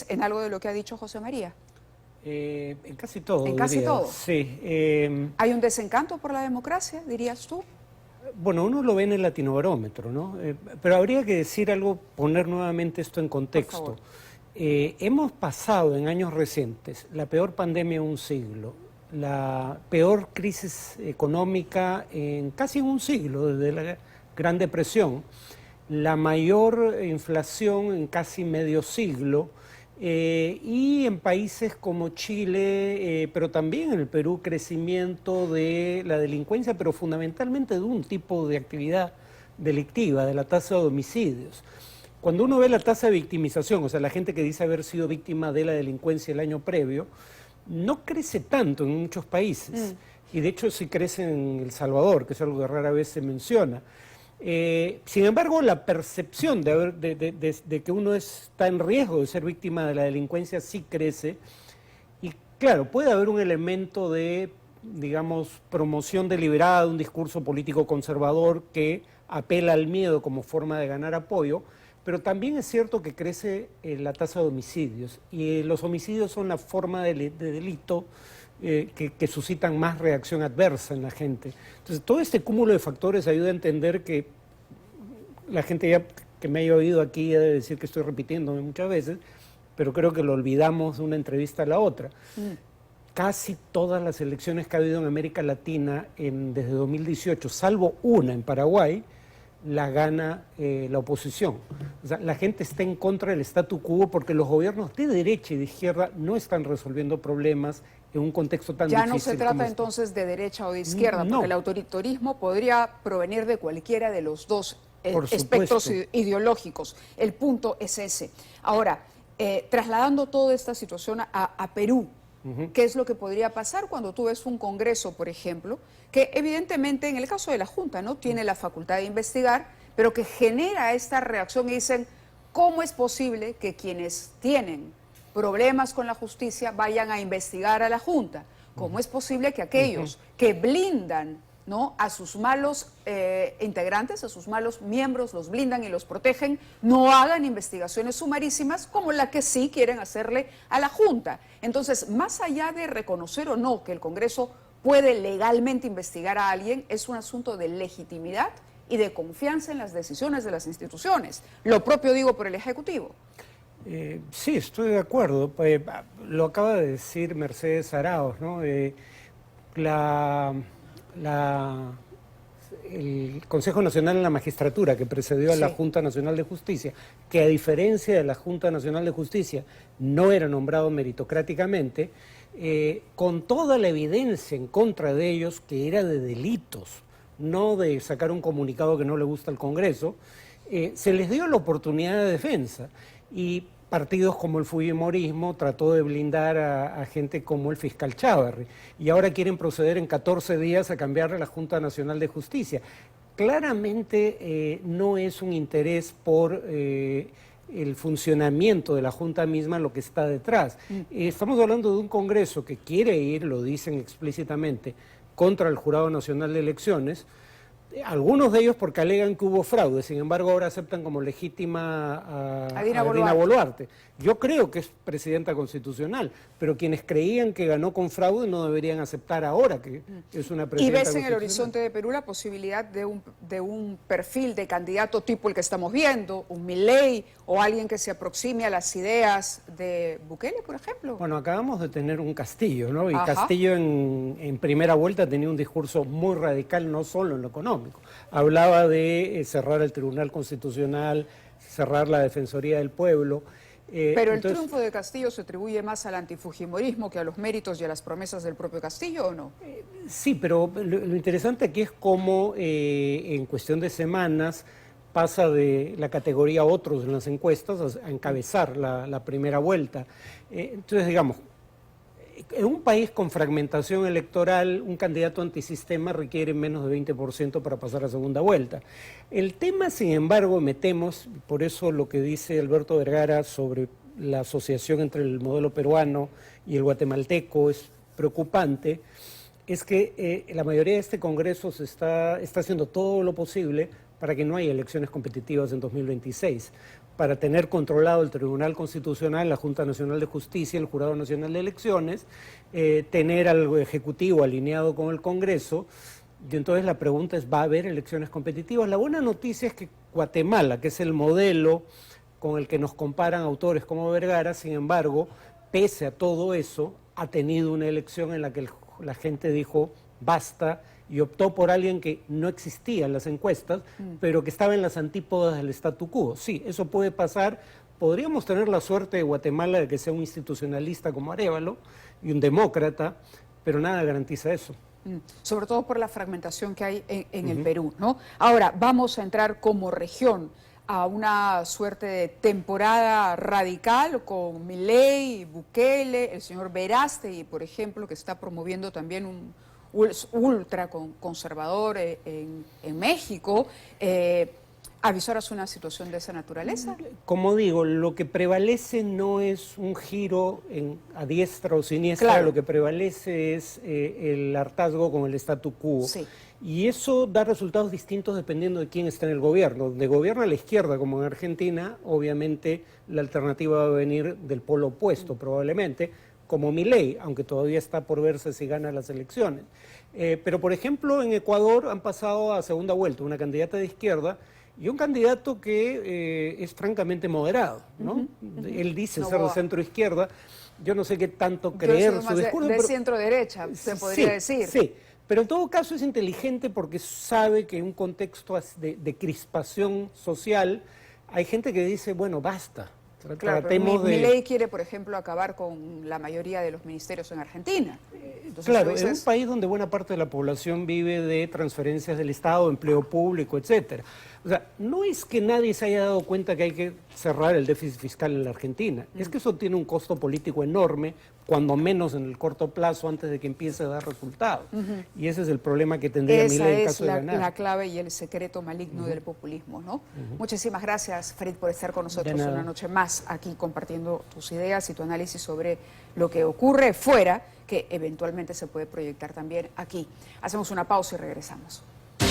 en algo de lo que ha dicho José María? En casi todo, ¿En casi diría. todo? Sí. ¿Hay un desencanto por la democracia, dirías tú? Bueno, uno lo ve en el Latinobarómetro, ¿no? Pero habría que decir algo, poner nuevamente esto en Por contexto. favor. Hemos pasado en años recientes la peor pandemia en un siglo, la peor crisis económica en casi un siglo, desde la Gran Depresión, la mayor inflación en casi medio siglo, y en países como Chile, pero también en el Perú, crecimiento de la delincuencia, pero fundamentalmente de un tipo de actividad delictiva, de la tasa de homicidios. Cuando uno ve la tasa de victimización, o sea, la gente que dice haber sido víctima de la delincuencia el año previo, no crece tanto en muchos países. Y de hecho sí crece en El Salvador, que es algo que rara vez se menciona. Sin embargo, la percepción de que uno está en riesgo de ser víctima de la delincuencia sí crece. Y claro, puede haber un elemento de, digamos, promoción deliberada de un discurso político conservador que apela al miedo como forma de ganar apoyo, pero también es cierto que crece la tasa de homicidios. Y los homicidios son la forma de delito que suscitan más reacción adversa en la gente. Entonces, todo este cúmulo de factores ayuda a entender que la gente ya que me haya oído aquí debe decir que estoy repitiéndome muchas veces, pero creo que lo olvidamos de una entrevista a la otra. Casi todas las elecciones que ha habido en América Latina desde 2018, salvo una en Paraguay, la gana la oposición. O sea, la gente está en contra del statu quo porque los gobiernos de derecha y de izquierda no están resolviendo problemas en un contexto tan difícil. Ya no se trata entonces de derecha o de izquierda, porque el autoritarismo podría provenir de cualquiera de los dos aspectos ideológicos. El punto es ese. Ahora, trasladando toda esta situación a Perú, ¿qué es lo que podría pasar cuando tú ves un Congreso, por ejemplo, que evidentemente en el caso de la Junta no tiene la facultad de investigar, pero que genera esta reacción y dicen, ¿cómo es posible que quienes tienen problemas con la justicia vayan a investigar a la Junta? ¿Cómo es posible que aquellos que blindan, ¿no?, a sus malos integrantes, a sus malos miembros, los blindan y los protegen, no hagan investigaciones sumarísimas como la que sí quieren hacerle a la Junta? Entonces, más allá de reconocer o no que el Congreso puede legalmente investigar a alguien, es un asunto de legitimidad y de confianza en las decisiones de las instituciones. Lo propio digo por el Ejecutivo. Sí, estoy de acuerdo. Lo acaba de decir Mercedes Arauz, ¿no? El Consejo Nacional de la Magistratura, que precedió a la Junta Nacional de Justicia, que a diferencia de la Junta Nacional de Justicia no era nombrado meritocráticamente, con toda la evidencia en contra de ellos, que era de delitos, no de sacar un comunicado que no le gusta al Congreso, se les dio la oportunidad de defensa. Y partidos como el Fujimorismo trató de blindar a gente como el fiscal Chávarri, y ahora quieren proceder en 14 días a cambiar la Junta Nacional de Justicia. Claramente no es un interés por el funcionamiento de la Junta misma lo que está detrás. Estamos hablando de un Congreso que quiere ir, lo dicen explícitamente, contra el Jurado Nacional de Elecciones. Algunos de ellos porque alegan que hubo fraude, sin embargo ahora aceptan como legítima a Dina Boluarte. Yo creo que es presidenta constitucional, pero quienes creían que ganó con fraude no deberían aceptar ahora que es una presidenta constitucional. ¿Y ves en el horizonte de Perú la posibilidad de un perfil de candidato tipo el que estamos viendo, un Milei o alguien que se aproxime a las ideas de Bukele, por ejemplo? Bueno, acabamos de tener un Castillo, ¿no? Y Castillo en primera vuelta tenía un discurso muy radical, no solo en lo económico. Hablaba de cerrar el Tribunal Constitucional, cerrar la Defensoría del Pueblo. Pero el triunfo de Castillo se atribuye más al antifujimorismo que a los méritos y a las promesas del propio Castillo, ¿o no? Sí, pero lo interesante aquí es cómo en cuestión de semanas pasa de la categoría otros en las encuestas a encabezar la primera vuelta. Entonces, digamos, en un país con fragmentación electoral, un candidato antisistema requiere menos de 20% para pasar a segunda vuelta. El tema, sin embargo, metemos, por eso lo que dice Alberto Vergara sobre la asociación entre el modelo peruano y el guatemalteco es preocupante, es que la mayoría de este Congreso está haciendo todo lo posible para que no haya elecciones competitivas en 2026. para tener controlado el Tribunal Constitucional, la Junta Nacional de Justicia, el Jurado Nacional de Elecciones, tener al Ejecutivo alineado con el Congreso. Y entonces la pregunta es, ¿va a haber elecciones competitivas? La buena noticia es que Guatemala, que es el modelo con el que nos comparan autores como Vergara, sin embargo, pese a todo eso, ha tenido una elección en la que la gente dijo basta y optó por alguien que no existía en las encuestas, pero que estaba en las antípodas del statu quo. Sí, eso puede pasar. Podríamos tener la suerte de Guatemala de que sea un institucionalista como Arévalo y un demócrata, pero nada garantiza eso. Sobre todo por la fragmentación que hay en el Perú, ¿no? Ahora, vamos a entrar como región a una suerte de temporada radical con Milei, Bukele, el señor Verástegui, por ejemplo, que está promoviendo también un ultra conservador en México. ¿Avisoras una situación de esa naturaleza? Como digo, lo que prevalece no es un giro a diestra o siniestra, claro. Lo que prevalece es el hartazgo con el statu quo. Sí. Y eso da resultados distintos dependiendo de quién está en el gobierno. De gobierna la izquierda, como en Argentina, obviamente la alternativa va a venir del polo opuesto, probablemente, como Milei, aunque todavía está por verse si gana las elecciones. Pero, por ejemplo, en Ecuador han pasado a segunda vuelta una candidata de izquierda y un candidato que es francamente moderado, ¿no? Él dice ser de centro-izquierda. Yo no sé qué tanto creer su discurso. De centro-derecha, se podría decir. Sí, pero en todo caso es inteligente porque sabe que en un contexto de crispación social hay gente que dice, bueno, basta. Claro, Milei quiere, por ejemplo, acabar con la mayoría de los ministerios en Argentina. Entonces, claro, es un país donde buena parte de la población vive de transferencias del Estado, empleo público, etcétera. O sea, no es que nadie se haya dado cuenta que hay que cerrar el déficit fiscal en la Argentina. Es que eso tiene un costo político enorme, cuando menos en el corto plazo, antes de que empiece a dar resultados. Y ese es el problema que tendría Milei en caso de ganar. Esa es la clave y el secreto maligno del populismo, ¿no? Muchísimas gracias, Farid, por estar con nosotros una noche más aquí compartiendo tus ideas y tu análisis sobre lo que ocurre fuera, que eventualmente se puede proyectar también aquí. Hacemos una pausa y regresamos.